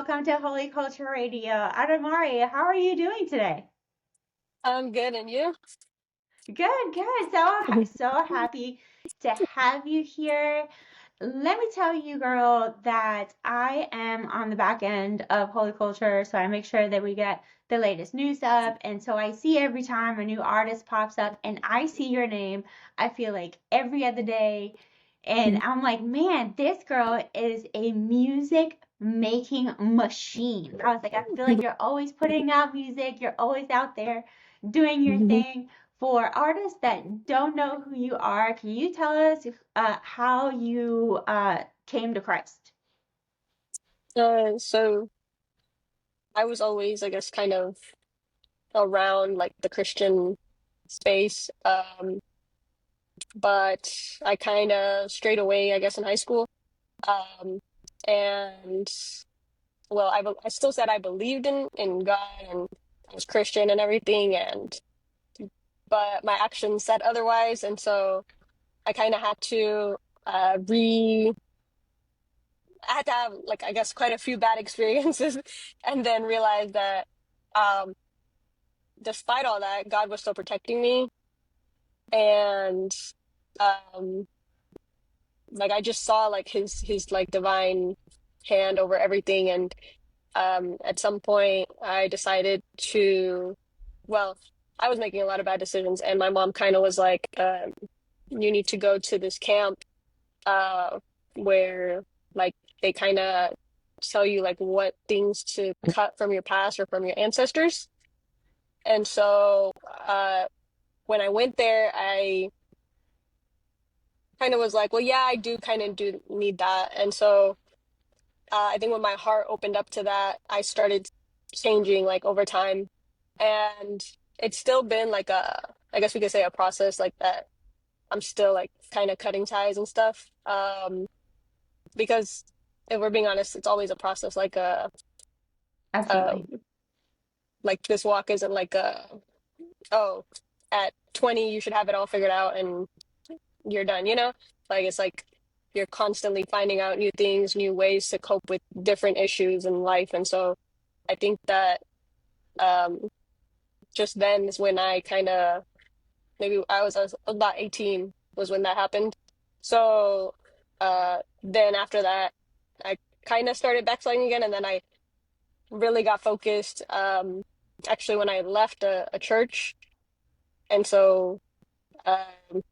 welcome to Holy Culture Radio. Adamari, how are you doing today? I'm good, and you? Good, good. So happy to have you here. Let me tell you, girl, that I am on the back end of Holy Culture, so I make sure that we get the latest news up. And so I see every time a new artist pops up and I see your name, I feel like every other day. And I'm like, man, this girl is a music making machine. I was like, I feel like you're always putting out music, you're always out there doing your thing. For artists that don't know who you are, can you tell us how you came to Christ? So I was always, I guess, kind of around like the Christian space, but I kind of strayed away, I guess, in high school. Um, and well, I still said I believed in God and I was Christian and everything, and but my actions said otherwise, and so I kind of had to re I had to have like I guess quite a few bad experiences and then realize that um despite all that, God was still protecting me, and um like I just saw like his like divine hand over everything, and at some point I decided to, well, I was making a lot of bad decisions, and my mom kind of was like, you need to go to this camp uh where like they kind of tell you like what things to cut from your past or from your ancestors. And so when I went there, I kind of was like, well, yeah, I do kind of do need that. And so I think when my heart opened up to that, I started changing like over time. And it's still been like I guess we could say a process like that. I'm still like kind of cutting ties and stuff. Because if we're being honest, it's always a process. Uh, Absolutely. like this walk isn't like oh, at 20 you should have it all figured out and you're done, you know? Like it's like you're constantly finding out new things, new ways to cope with different issues in life. And so I think that um just then is when I kind of maybe I was about 18 was when that happened. So then after that I kind of started backsliding again, and then I really got focused actually when I left a church. And so um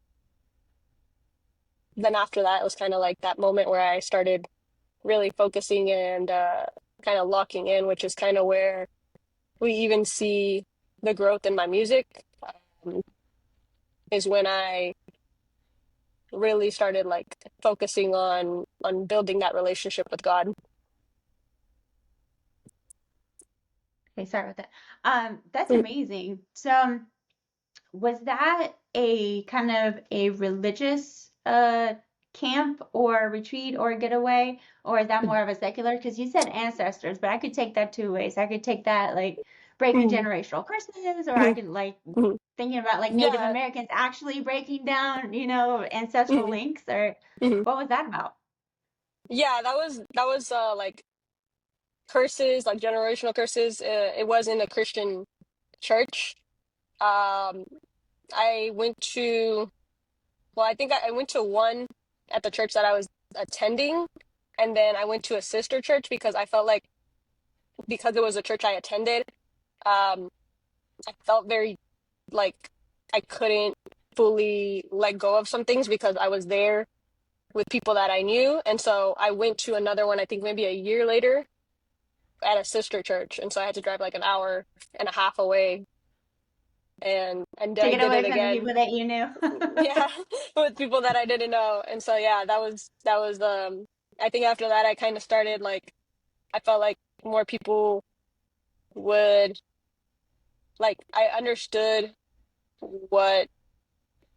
then after that, it was kind of like that moment where I started really focusing and kind of locking in, which is kind of where we even see the growth in my music. Is when I really started like focusing on building that relationship with God. Okay, sorry about that. That's amazing. So, was that a kind of a religious camp or retreat or getaway, or is that more of a secular? Because you said ancestors, but I could take that two ways. I could take that like breaking generational curses, or I could like thinking about like Native Yeah. Americans actually breaking down, ancestral links, or what was that about? Yeah, that was like curses, like generational curses. It was in a Christian church. Um, I went to, well, I think I went to one at the church that I was attending, and then I went to a sister church because I felt like because it was a church I attended, um, I felt very like I couldn't fully let go of some things because I was there with people that I knew, and so I went to another one, I think maybe a year later at a sister church, and so I had to drive like an hour and a half away, and To I get did it away from the again. people that you knew. Yeah, with people that I didn't know. And so yeah, that was I think after that I kind of started like I felt like more people would like I understood what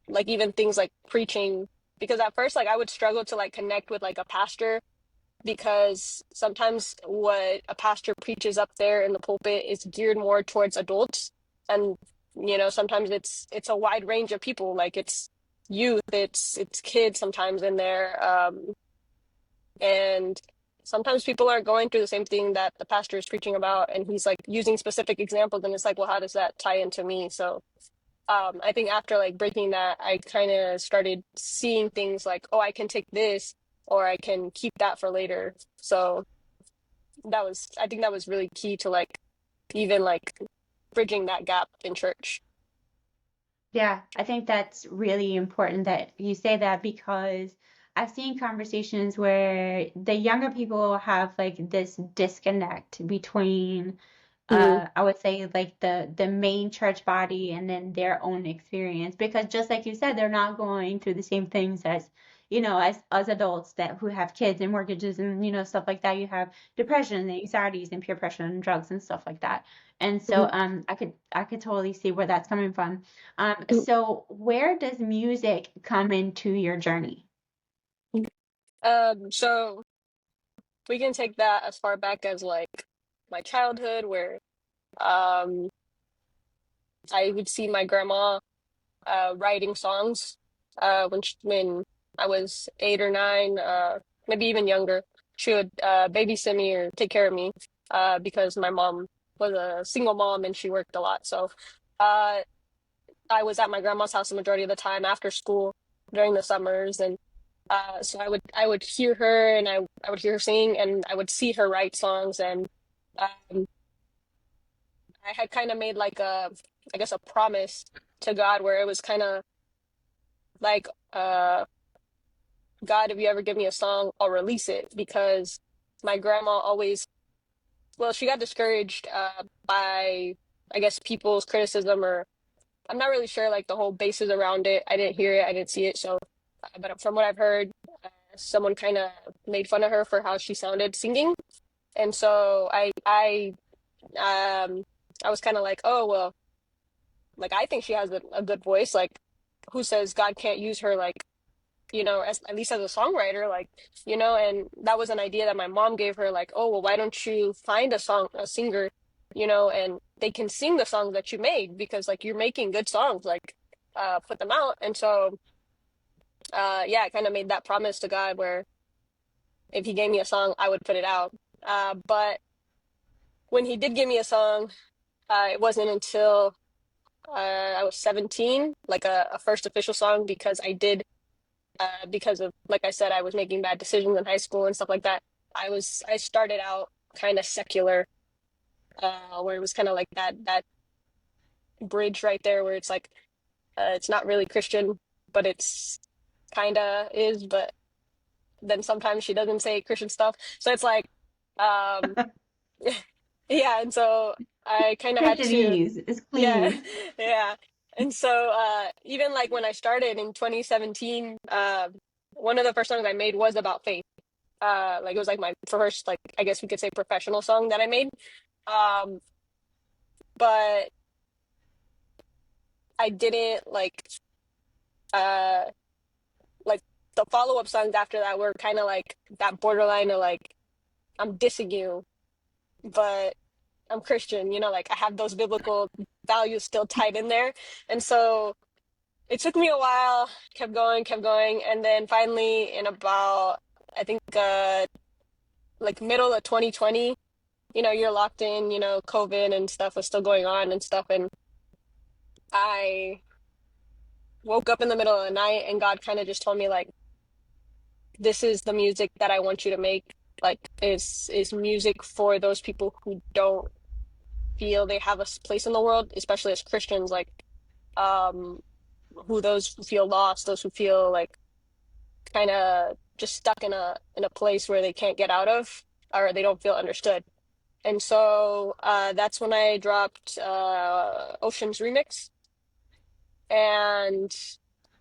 like even things like preaching, because at first like I would struggle to like connect with like a pastor because sometimes what a pastor preaches up there in the pulpit is geared more towards adults, and sometimes it's a wide range of people, like it's youth, it's kids sometimes in there, and sometimes people are going through the same thing that the pastor is preaching about, and he's like using specific examples, and it's like, well, how does that tie into me? So I think after like breaking that, I kind of started seeing things like, oh, I can take this or I can keep that for later. So I think that was really key to like even like bridging that gap in church. Yeah, I think that's really important that you say that because I've seen conversations where the younger people have like this disconnect between Hmm. I would say like the main church body and then their own experience because just like you said, they're not going through the same things as as us adults that who have kids and mortgages and stuff like that. You have depression and anxieties and peer pressure and drugs and stuff like that. And so I could totally see where that's coming from. So where does music come into your journey? So we can take that as far back as like my childhood, where um, I would see my grandma writing songs when I was 8 or 9, maybe even younger. She would babysit me or take care of me because my mom was a single mom and she worked a lot. So uh, I was at my grandma's house the majority of the time after school during the summers, and so I would hear her and I would hear her sing and I would see her write songs, and um, I had kind of made like a, I guess, a promise to God where it was kind of like, God, if you ever give me a song, I'll release it, because my grandma always, well, she got discouraged by, I guess, people's criticism, or I'm not really sure like the whole basis around it. I didn't hear it, I didn't see it, so but from what I've heard, someone kind of made fun of her for how she sounded singing, and so um I was kind of like, oh well, like I think she has a good voice. Like, who says God can't use her? Like, as at least as a songwriter, like, and that was an idea that my mom gave her, like, oh, well, why don't you find a singer, and they can sing the songs that you made, because like you're making good songs, like, put them out. And so, yeah, I kind of made that promise to God where if he gave me a song, I would put it out. But when he did give me a song, it wasn't until I was 17, like a first official song, because because of, like I said, I was making bad decisions in high school and stuff like that. I started out kind of secular, where it was kind of like that bridge right there where it's like, it's not really Christian, but it's kind of is, but then sometimes she doesn't say Christian stuff. So it's like, um, yeah, and so I kind of had to, Christianese is yeah, clean. yeah. And so even like when I started in 2017, one of the first songs I made was about faith. Like it was like my first, like, I guess we could say, professional song that I made. Um, but I didn't uh like the follow-up songs after that were kind of like that borderline of like, I'm dissing you, but I'm Christian, like I have those biblical values still tied in there. And so it took me a while, kept going, and then finally in about, I think, like middle of 2020, you're locked in, COVID and stuff was still going on and stuff, and I woke up in the middle of the night and God kind of just told me, like, this is the music that I want you to make. Like, is music for those people who don't feel they have a place in the world, especially as Christians, like, um those who feel lost, those who feel like kind of just stuck in a place where they can't get out of, or they don't feel understood. And so that's when I dropped Ocean's Remix. And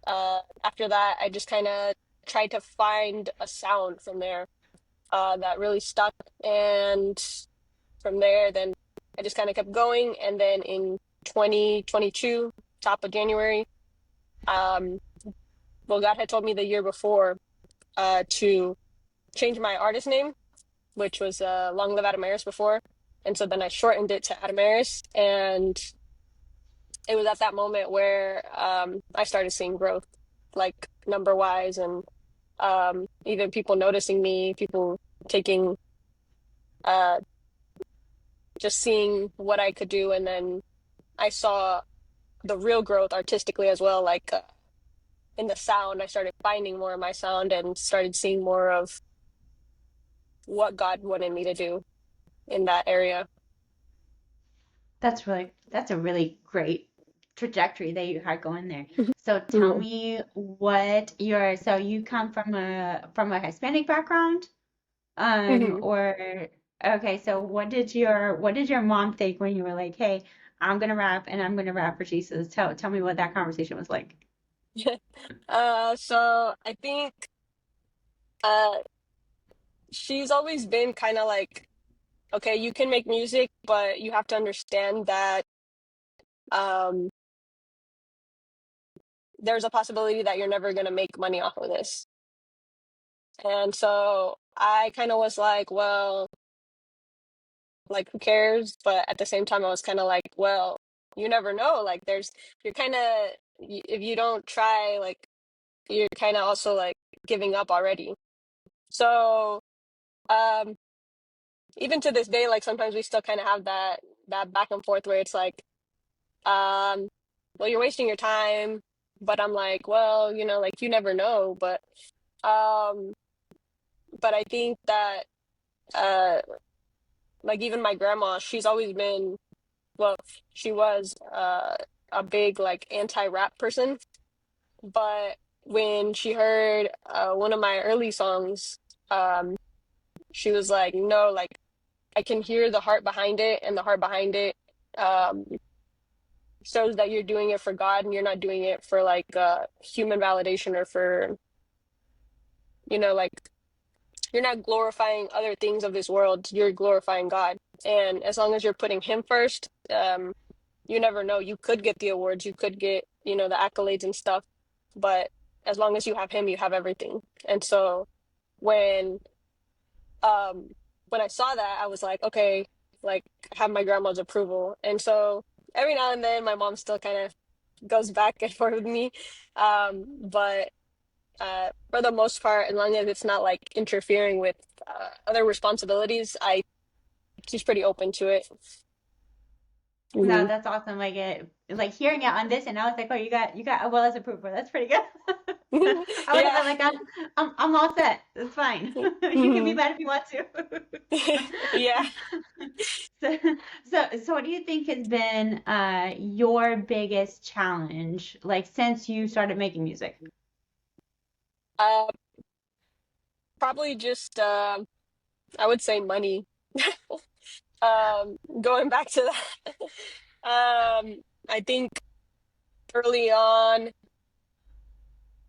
after that, I just kind of tried to find a sound from there that really stuck. And from there, then I just kind of kept going. And then in 2022, top of January, um, well, God had told me the year before to change my artist name, which was Long Live Adamariz before. And so then I shortened it to Adamariz. And it was at that moment where I started seeing growth, like number wise, and even people noticing me, people taking uh, just seeing what I could do. And then I saw the real growth artistically as well, like in the sound. I started finding more of my sound and started seeing more of what God wanted me to do in that area. That's a really great trajectory that you had going there. So tell Mhm. me so you come from a Hispanic background? Mhm. Or okay, so what did your mom think when you were like, "Hey, I'm gonna rap and I'm gonna rap for Jesus." Tell me what that conversation was like. So I think uh, she's always been kind of like, okay, you can make music, but you have to understand that um, there's a possibility that you're never going to make money off of this. And so I kind of was like, well, like, who cares? But at the same time, I was kind of like, well, you never know. Like, you're kind of, if you don't try, like, you're kind of also like giving up already. So, um, even to this day, like sometimes we still kind of have that back and forth where it's like, um, well, you're wasting your time. But I'm like, well, like you never know. Um, but I think that uh, like even my grandma, she's always been, well, she was a big like anti-rap person. But when she heard one of my early songs, um, she was like, no, like I can hear the heart behind it, and the heart behind it um, shows that you're doing it for God and you're not doing it for like human validation or for, like you're not glorifying other things of this world, you're glorifying God. And as long as you're putting Him first, you never know. You could get the awards, you could get, the accolades and stuff, but as long as you have Him, you have everything. And so when um when I saw that, I was like, okay, like I have my grandma's approval. And so every now and then my mom still kind of goes back and forth with me. But for the most part, as long as it's not like interfering with other responsibilities, she's pretty open to it. No, Hmm. that's awesome. Like hearing it on this, and I was like, "Oh, you got a well as a proof. That's pretty good." I would have Yeah. been like, I'm all set. It's fine. You can be Hmm. mad if you want to." Yeah. So, so what do you think has been your biggest challenge, like since you started making music? Uh, Probably just I would say money. Going back to that. I think early on,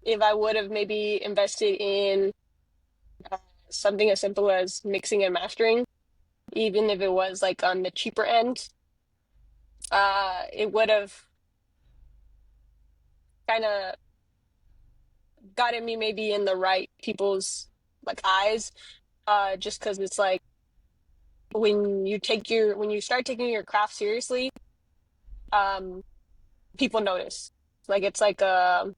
if I would have maybe invested in uh, something as simple as mixing and mastering, even if it was like on the cheaper end, it would have kind of gotten me maybe in the right people's like eyes. Just because it's like when you start taking your craft seriously, um, people notice. Like it's like a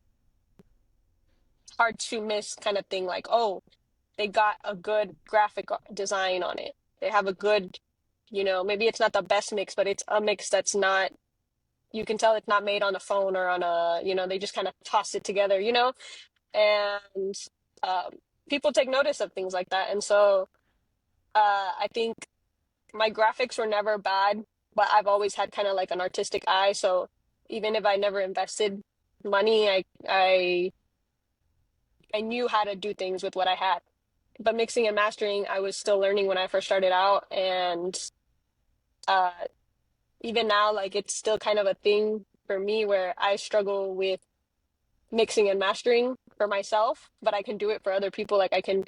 hard to miss kind of thing. Like, oh, they got a good graphic design on it. They have a good, maybe it's not the best mix, but it's a mix that's not, you can tell it's not made on a phone or on they just kind of toss it together, and um, people take notice of things like that. And so I think my graphics were never bad, but I've always had kind of like an artistic eye. So even if I never invested money, I knew how to do things with what I had. But mixing and mastering, I was still learning when I first started out, and uh, even now, like it's still kind of a thing for me where I struggle with mixing and mastering for myself, but I can do it for other people. Like I can,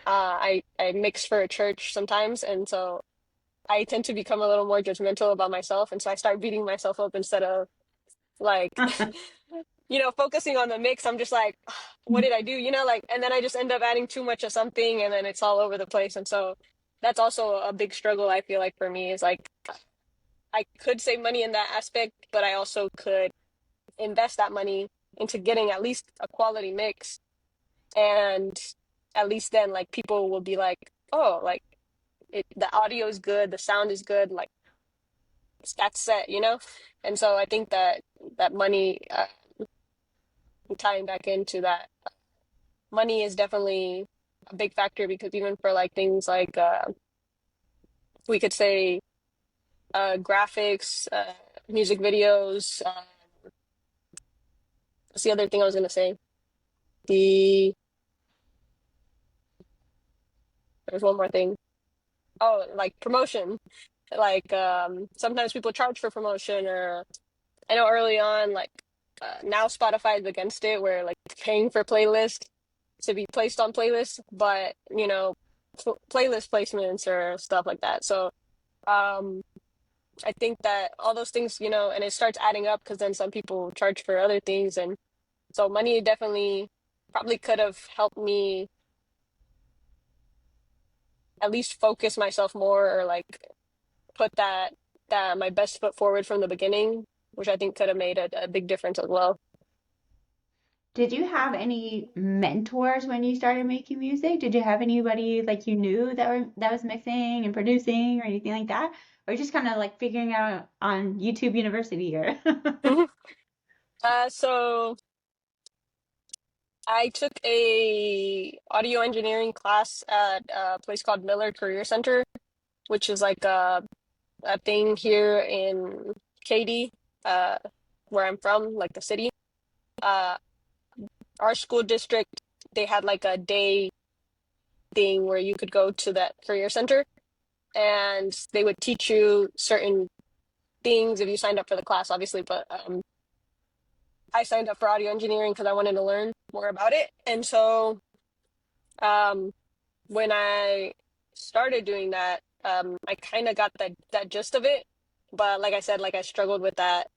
I mix for a church sometimes, and so I tend to become a little more judgmental about myself, and so I start beating myself up instead of like focusing on the mix. I'm just like, what did I do? Like, and then I just end up adding too much of something, and then it's all over the place. And so that's also a big struggle I feel like for me is like I could save money in that aspect, but I also could invest that money into getting at least a quality mix, and at least then like people will be like, oh, like the audio is good, the sound is good, like that's set, you know? And so I think that money, tying back into that, money is definitely a big factor because even for like things like we could say graphics, music videos, what's the other thing I was gonna say? The There's one more thing. Oh, like promotion. Like sometimes people charge for promotion, or I know early on, like now Spotify is against it, where like paying for playlists to be placed on playlists, but you know, playlist placements or stuff like that. So um, I think that all those things, you know, and it starts adding up because then some people charge for other things, and so money definitely probably could have helped me at least focus myself more, or like put that my best foot forward from the beginning, which I think could have made a big difference as well. Did you have any mentors when you started making music? Did you have anybody like you knew that was mixing and producing or anything like that? Or just kind of like figuring out on YouTube University or So I took a audio engineering class at a place called Miller Career Center, which is like a thing here in Katy, uh, where I'm from, like the city. Uh, our school district, they had like a day thing where you could go to that career center and they would teach you certain things if you signed up for the class, obviously. But I signed up for audio engineering because I wanted to learn more about it. And so um, when I started doing that, I kind of got that gist of it. But like I said, like I struggled with that,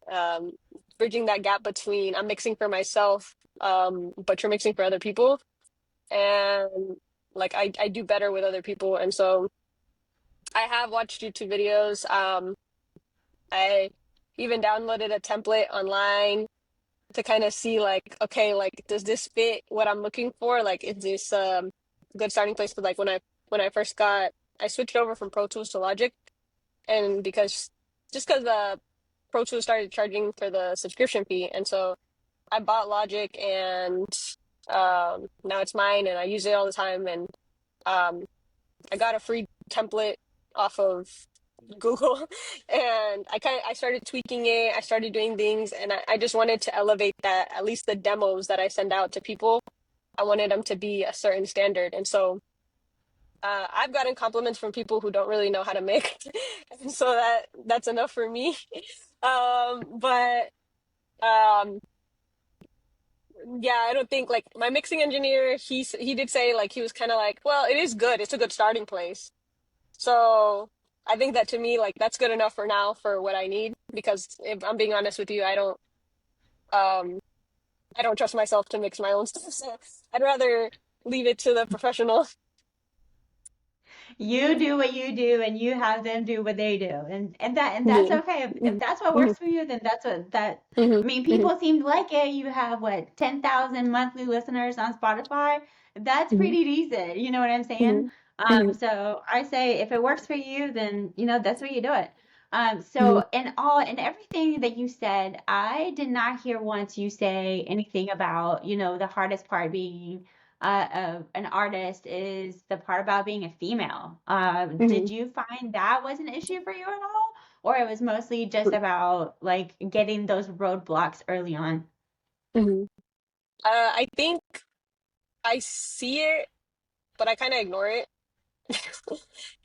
bridging that gap between I'm mixing for myself, but you're mixing for other people, and like I do better with other people. And so I have watched YouTube videos. I even downloaded a template online to kind of see like, okay, like does this fit what I'm looking for? Like, is this a good starting place? But like when I first I switched over from Pro Tools to Logic, and because Pro Tools started charging for the subscription fee, and so I bought Logic, and now it's mine, and I use it all the time, and um, I got a free template off of Google, and I started tweaking it. I started doing things, and I just wanted to elevate that, at least the demos that I send out to people. I wanted them to be a certain standard. And so I've gotten compliments from people who don't really know how to make. And so that's enough for me. But um yeah, I don't think like my mixing engineer, he did say like he was kind of like, well, it is good. It's a good starting place. So I think that to me, like that's good enough for now for what I need. Because if I'm being honest with you, um I don't trust myself to mix my own stuff. So I'd rather leave it to the professional. you do what you do and you have them do what they do. And that's Mhm, okay. If mhm, that's what mhm, works for you, then that's what that mhm, I mean, mhm, people seem to like it. You have what, 10,000 monthly listeners on Spotify. That's mhm, pretty decent. You know what I'm saying? mhm, mhm, So I say if it works for you, then that's where you do it. mhm, So in everything that you said, I did not hear once you say anything about, the hardest part being of an artist is the part about being a female. Did mhm, you find that was an issue for you at all? Or it was mostly just about like getting those roadblocks early on? mhm. I think I see it, but I kind of ignore it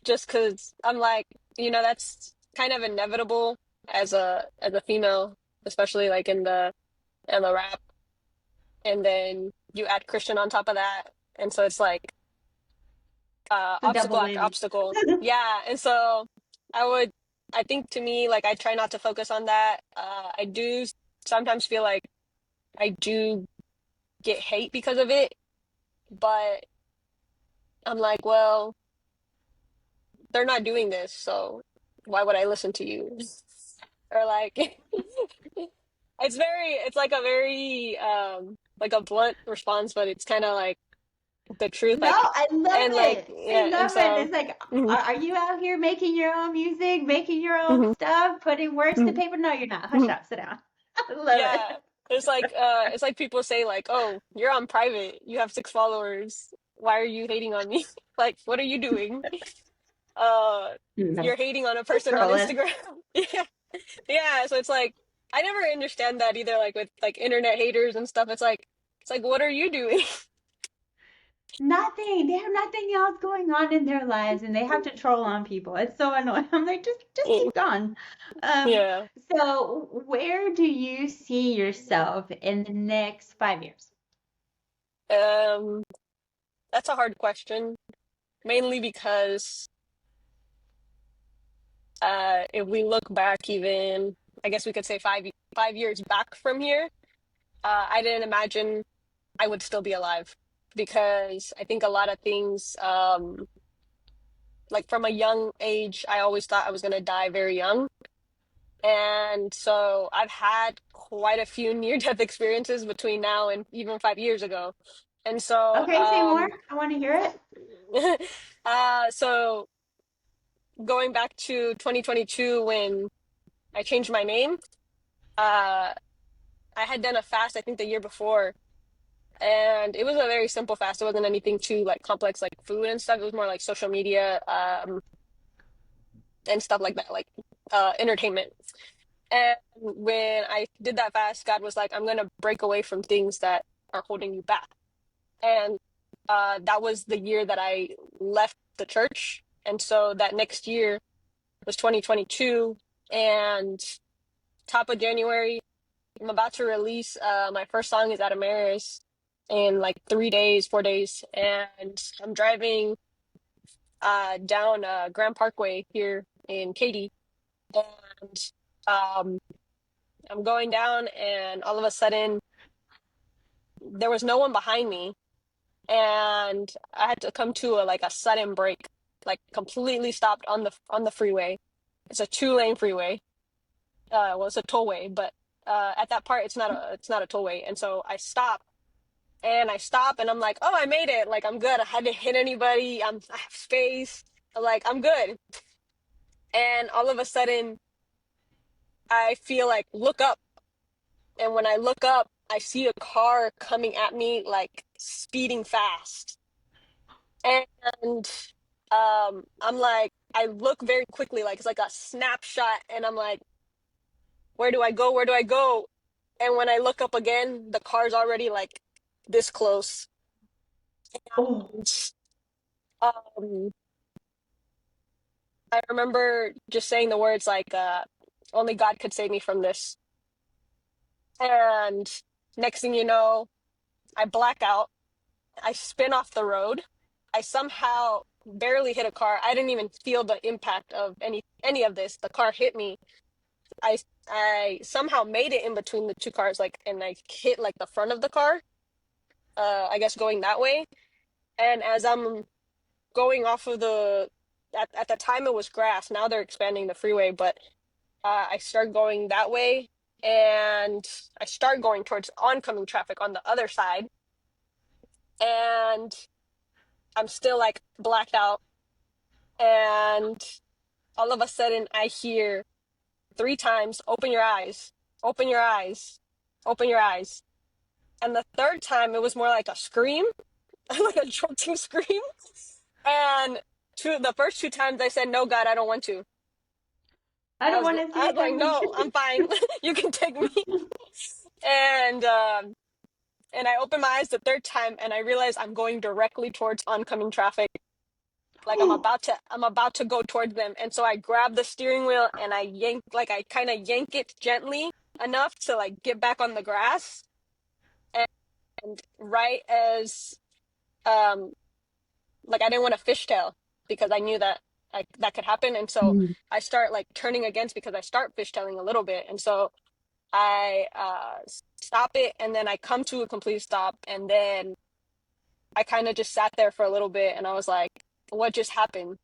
just because I'm like, that's kind of inevitable as a female, especially like in the rap, and then you add Christian on top of that, and so it's like The obstacle double after whammy. obstacle. Yeah, and so I would, I think to me, like I try not to focus on that. I do sometimes feel like I do get hate because of it, but I'm like, well, they're not doing this, so why would I listen to you? Or like, it's like a very like a blunt response, but it's kind of like the truth, No, like, I love and like, it. I yeah, and love it. so, It's like, mhm, are you out here making your own music, making your own mhm, stuff, putting words to mhm, paper? No, you're not. Hush mhm. up, sit down. I love it. Yeah, it's like people say like, "Oh, you're on private. You have 6 followers. Why are you hating on me? Like, what are you doing? Uh, No. you're hating on a Just person on scrolling. Instagram." Yeah, yeah. So it's like I never understand that either. Like with like internet haters and stuff, it's like, what are you doing? Nothing. They have nothing else going on in their lives and they have to troll on people. It's so annoying. I'm like, just keep going. Um, Yeah. so where do you see yourself in the next 5 years? Um, that's a hard question, mainly because if we look back even, I guess we could say 5 years back from here, I didn't imagine I would still be alive because I think a lot of things, like from a young age, I always thought I was going to die very young. And so I've had quite a few near-death experiences between now and even 5 years ago. And so, Okay, say more. I want to hear it. so going back to 2022 when I changed my name, uh, I had done a fast, I think the year before, and it was a very simple fast. It wasn't anything too like complex, like food and stuff. It was more like social media, and stuff like that, like entertainment. And when I did that fast, God was like, "I'm gonna break away from things that are holding you back." And that was the year that I left the church. And so that next year was 2022, and top of January, I'm about to release my first song is Adamariz in like 3 days, 4 days, and I'm driving down Grand Parkway here in Katy, and um, I'm going down, and all of a sudden there was no one behind me, and I had to come to a like a sudden break, like completely stopped on the freeway. It's a 2-lane freeway. Well, it's a tollway, but at that part it's not a tollway, and so I stop and I'm like, oh, I made it. Like, I'm good. I hadn't hit anybody. I have space. I'm like, I'm good. And all of a sudden, I feel like look up. And when I look up, I see a car coming at me, like speeding fast. And I'm like, I look very quickly, like it's like a snapshot. And I'm like, where do I go? Where do I go? And when I look up again, the car's already like this close. Oh, Um, I remember just saying the words like, only God could save me from this. And next thing you know, I black out. I spin off the road. I somehow barely hit a car. I didn't even feel the impact of any of this. The car hit me. I I somehow made it in between the two cars, like, and I hit like the front of the car. I guess going that way. And as I'm going off of at the time it was grass. Now they're expanding the freeway, but I start going that way, and I start going towards oncoming traffic on the other side, and I'm still like blacked out, and all of a sudden I hear 3 times, "Open your eyes, open your eyes, open your eyes," and the third time it was more like a scream, like a jolting scream, and the first 2 times I said, "No, God, I don't want to." I don't want to see I it was like, coming. "No, I'm fine. You can take me." And I open my eyes the third time and I realize I'm going directly towards oncoming traffic. Like I'm about to go towards them. And so I grab the steering wheel and I kind of yank it gently enough to like get back on the grass. And right as, um, like I didn't want to fishtail because I knew that that could happen. And so Mm. I start like turning against because I start fishtailing a little bit. And so I stop it and then I come to a complete stop, and then I kind of just sat there for a little bit and I was like, what just happened?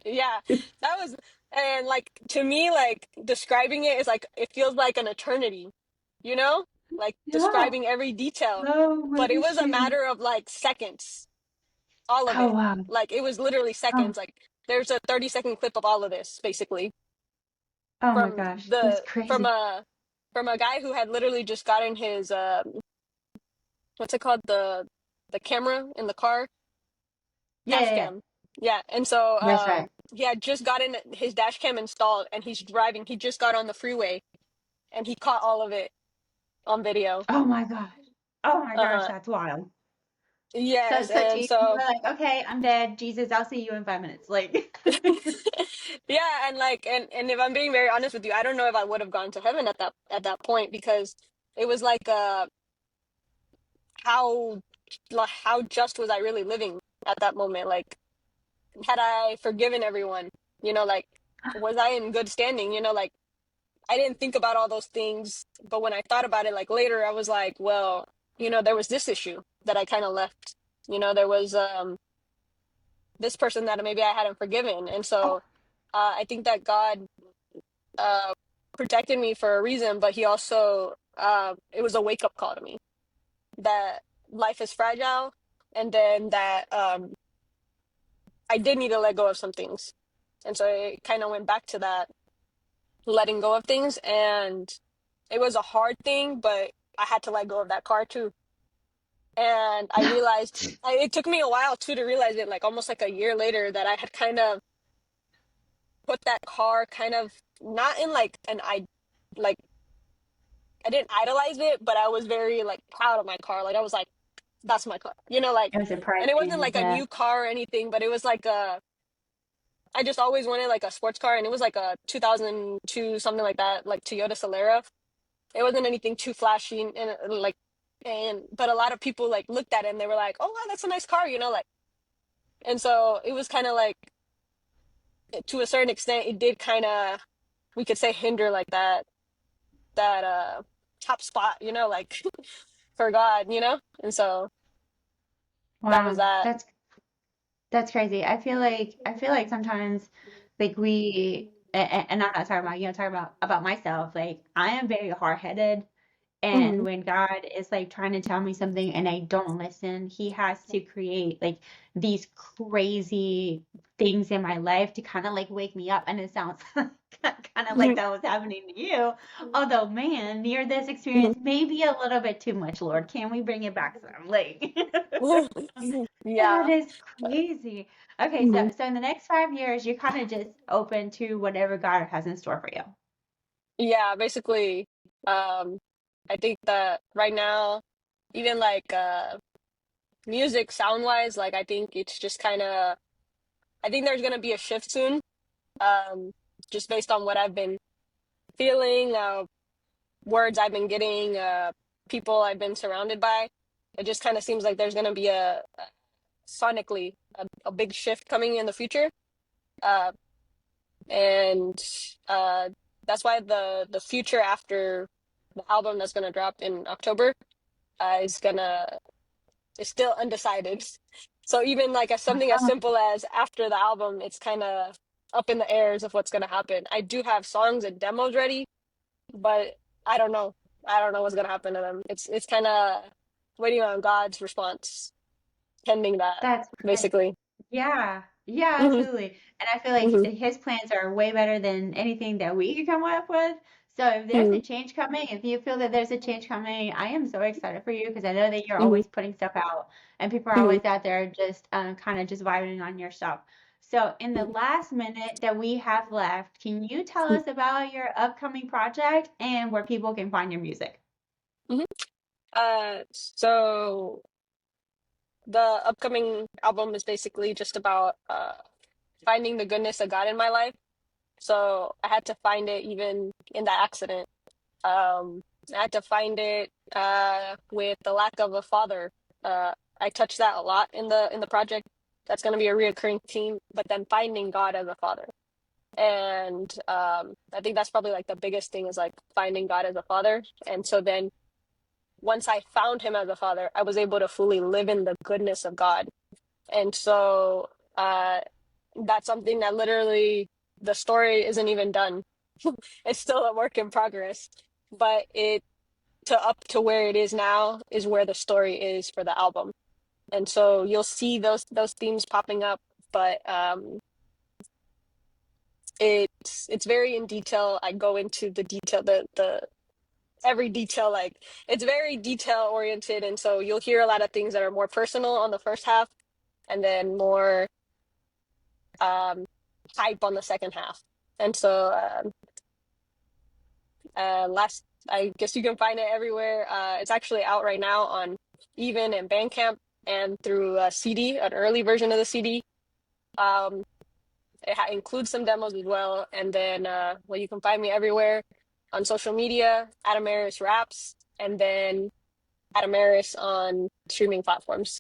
Yeah, that was, and like to me, like describing it is like, it feels like an eternity, you know? like Yeah. describing every detail. Oh But it my was a shoot. matter of like seconds, all of Oh it. wow. Like it was literally Oh, seconds. Like there's a 30-second clip of all of this basically oh my from gosh. That's the crazy. from a guy who had literally just gotten his what's it called, the camera in the car, Yeah, dash yeah, yeah. cam. Yeah, and so That's right. he had just gotten his dash cam installed and he's driving. He just got on the freeway and he caught all of it on video. Oh my gosh. Oh my gosh, Uh-huh. that's wild. So Yes, so and Jesus, you so were like, okay, I'm dead. Jesus, I'll see you in 5 minutes. Like yeah, and like and if I'm being very honest with you, I don't know if I would have gone to heaven at that point because it was like how how just was I really living at that moment? Like had I forgiven everyone? You know, like was I in good standing? You know, like I didn't think about all those things, but when I thought about it like later, I was like, well, you know, there was this issue that I kind of left. You know, there was this person that maybe I hadn't forgiven. And so oh, I think that God uh, protected me for a reason, but he also, it was a wake up call to me that life is fragile. And then that I did need to let go of some things. And so it kind of went back to that letting go of things. And it was a hard thing, but I had to let go of that car too. And I realized it took me a while too to realize it, like almost like a year later, that I had kind of put that car kind of not in like an I like I didn't idolize it, but I was very like proud of my car. Like I was like, that's my car, you know, like, it was and it wasn't surprising. like a Yeah. new car or anything, but it was like I just always wanted like a sports car, and it was like a 2002 something like that, like Toyota Solera. It wasn't anything too flashy, and like, and but a lot of people like looked at it and they were like, oh wow, that's a nice car, you know, like, and so it was kind of like to a certain extent, it did kind of, we could say, hinder like that top spot, you know, like for God, you know? And so that was Wow. that. That's crazy. I feel like sometimes like and I'm not talking about you, I'm talking about myself. Like I am very hard-headed. And Hmm. when God is like trying to tell me something and I don't listen, he has to create like these crazy things in my life to kind of like wake me up. And it sounds kind of like that was happening to you. Although, man, near this experience, maybe a little bit too much, Lord. Can we bring it back some? Like, that Yeah. is crazy. Okay, so Mhm. so in the next 5 years, you're kind of just open to whatever God has in store for you. Yeah, basically, um, I think that right now, even like music sound wise, like I think it's just kind of, I think there's gonna be a shift soon. Um, just based on what I've been feeling, words I've been getting, people I've been surrounded by. It just kind of seems like there's gonna be a sonically a big shift coming in the future. Uh, and uh, that's why the future after the album that's gonna drop in October is still undecided. So even like as something as simple as after the album, it's kind of up in the airs of what's gonna happen. I do have songs and demos ready, but I don't know. I don't know what's gonna happen to them. It's kind of waiting on God's response, pending that, That's right. basically. Yeah, yeah, Hmm. absolutely. And I feel like Hmm. his plans are way better than anything that we could come up with. So if there's Hmm. a change coming, if you feel that there's a change coming, I am so excited for you because I know that you're Hmm. always putting stuff out and people are Hmm. always out there just kind of just vibing on your stuff. So in the last minute that we have left, can you tell us about your upcoming project and where people can find your music? Hmm. So the upcoming album is basically just about finding the goodness of God in my life. So I had to find it even in that accident. I had to find it with the lack of a father. I touched that a lot in the project. That's going to be a reoccurring theme. But then finding God as a father, and I think that's probably like the biggest thing is like finding God as a father. And so then once I found Him as a father, I was able to fully live in the goodness of God. And so uh, that's something that literally the story isn't even done. It's still a work in progress, but it to up to where it is now is where the story is for the album. And so you'll see those themes popping up, but it's very in detail. I go into the detail, the every detail, like it's very detail oriented, and so you'll hear a lot of things that are more personal on the first half, and then more um, hype on the second half. And so last, I guess you can find it everywhere. It's actually out right now on Even and Bandcamp and through a CD, an early version of the CD. Um, it includes some demos as well. And then, well, you can find me everywhere on social media, Adamariz Raps, and then Adamariz on streaming platforms.